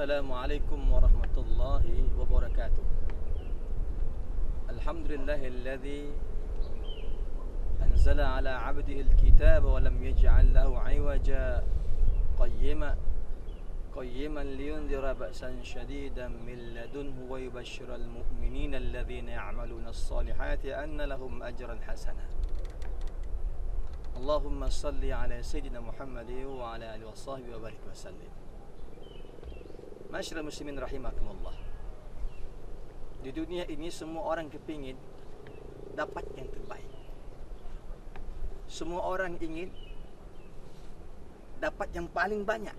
Assalamualaikum warahmatullahi wabarakatuh. Alhamdulillahilladzi anzala ala 'abdihi al-kitaba wa lam yaj'al lahu 'iwaja qayyiman liyundhira ba'san shadidan min ladunhu wa yubashshiral mu'minina alladhina ya'maluna as-salihati anna lahum ajran hasana. Allahumma salli ala sayyidina Muhammadin wa ala alihi wa sahbihi wa barik wa sallim. Masyarakat muslimin rahimakumullah. Di dunia ini semua orang kepingin dapat yang terbaik. Semua orang ingin dapat yang paling banyak.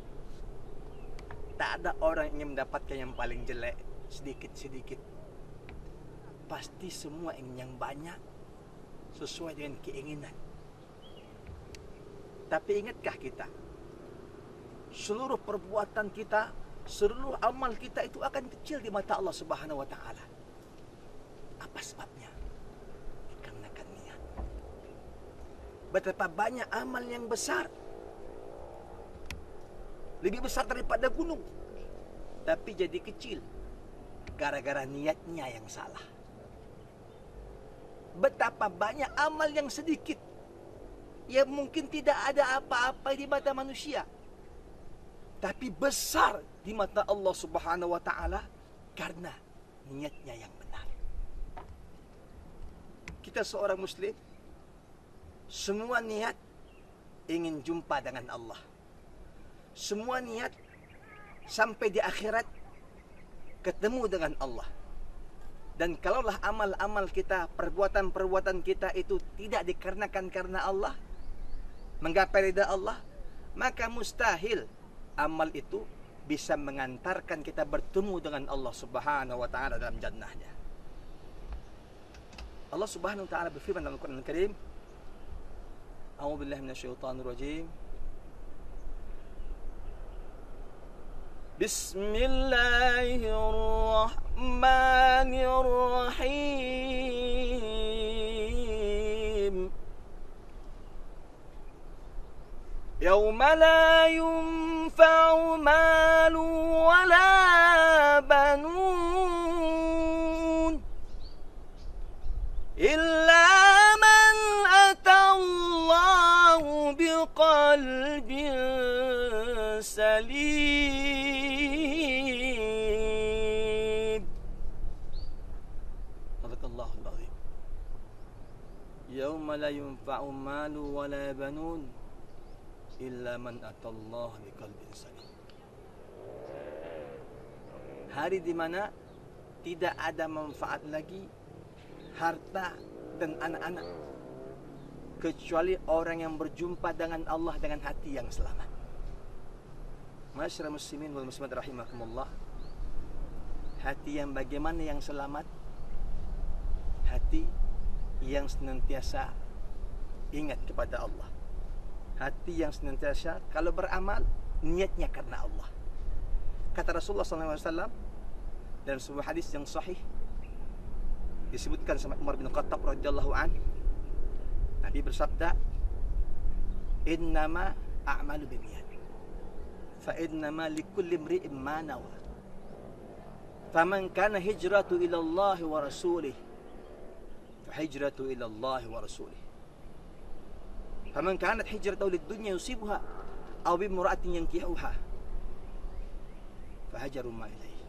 Tak ada orang ingin mendapatkan yang paling jelek sedikit-sedikit. Pasti semua ingin yang banyak sesuai dengan keinginan. Tapi ingatkah kita, seluruh perbuatan kita, seluruh amal kita itu akan kecil di mata Allah Subhanahu wa taala. Apa sebabnya? Dikarenakan niat. Betapa banyak amal yang besar, lebih besar daripada gunung, tapi jadi kecil gara-gara niatnya yang salah. Betapa banyak amal yang sedikit, yang mungkin tidak ada apa-apa di mata manusia, tapi besar di mata Allah Subhanahu wa taala karena niatnya yang benar. Kita seorang muslim, semua niat ingin jumpa dengan Allah. Semua niat sampai di akhirat ketemu dengan Allah. Dan kalaulah amal-amal kita, perbuatan-perbuatan kita itu tidak dikarenakan karena Allah, menggapai ridha Allah, maka mustahil amal itu bisa mengantarkan kita bertemu dengan Allah Subhanahu wa taala dalam jannahnya. Allah Subhanahu wa taala berfirman dalam Al-Qur'an Al-Karim, A'udzu billahi minasyaitonir rajim. Bismillahirrahmanirrahim. Yauma la yunfa'u malu wala banun illa man atallahu biqalbin salim. Sadaqallahul azim. Yauma la yunfa'u malu wala banun illa man atallahu biqalbin salim. Hari di mana tidak ada manfaat lagi harta dan anak-anak kecuali orang yang berjumpa dengan Allah dengan hati yang selamat. Masyarakat muslimin wal muslimat rahimakumullah. Hati yang bagaimana yang selamat? Hati yang senantiasa ingat kepada Allah. Hati yang senantiasa kalau beramal niatnya karena Allah. Kata Rasulullah SAW dalam sebuah hadis yang sahih, disebutkan sama Umar bin Khattab radhiyallahu anhu, Nabi bersabda, "Innama a'malu binniyat, fa innama likulli imri'in ma nawa. Faman kana hijratu ila Allah wa rasulih, fa hijratu ila Allah wa rasulih. Faman kanat hijratuhu lid-dunya yusibuha aw bi imra'atin yankihuha, fa hajaru ma ilaihi."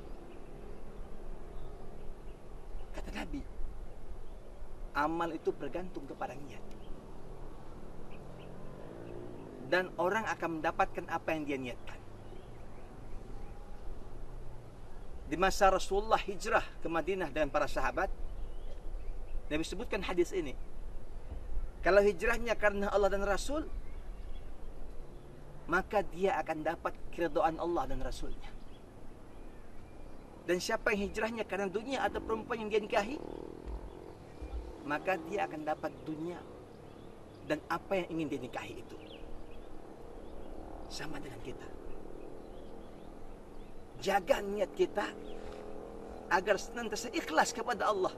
Kata Nabi, amal itu bergantung kepada niat. Dan orang akan mendapatkan apa yang dia niatkan. Di masa Rasulullah hijrah ke Madinah dengan para sahabat, Nabi sebutkan hadis ini. Kalau hijrahnya karena Allah dan Rasul, maka dia akan dapat keridhaan Allah dan Rasulnya. Dan siapa yang hijrahnya karena dunia atau perempuan yang dia nikahi, maka dia akan dapat dunia dan apa yang ingin dia nikahi itu. Sama dengan kita. Jaga niat kita agar senantiasa ikhlas kepada Allah.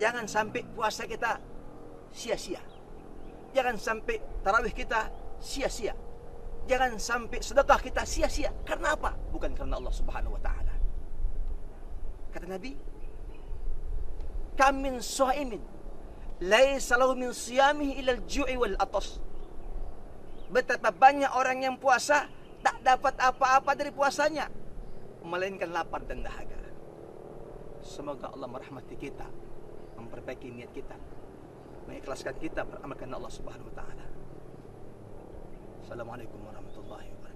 Jangan sampai puasa kita sia-sia. Jangan sampai tarawih kita sia-sia. Jangan sampai sedekah kita sia-sia. Karena apa? Bukan karena Allah Subhanahu wa taala. Kata Nabi, "Kam min shaimin laisa lahu min siyamihi illa al-ju'i wal atas." Betapa banyak orang yang puasa tak dapat apa-apa dari puasanya melainkan lapar dan dahaga. Semoga Allah merahmati kita, memperbaiki niat kita, mengikhlaskan kita beramal karena Allah Subhanahu wa taala. Assalamualaikum warahmatullahi wabarakatuh.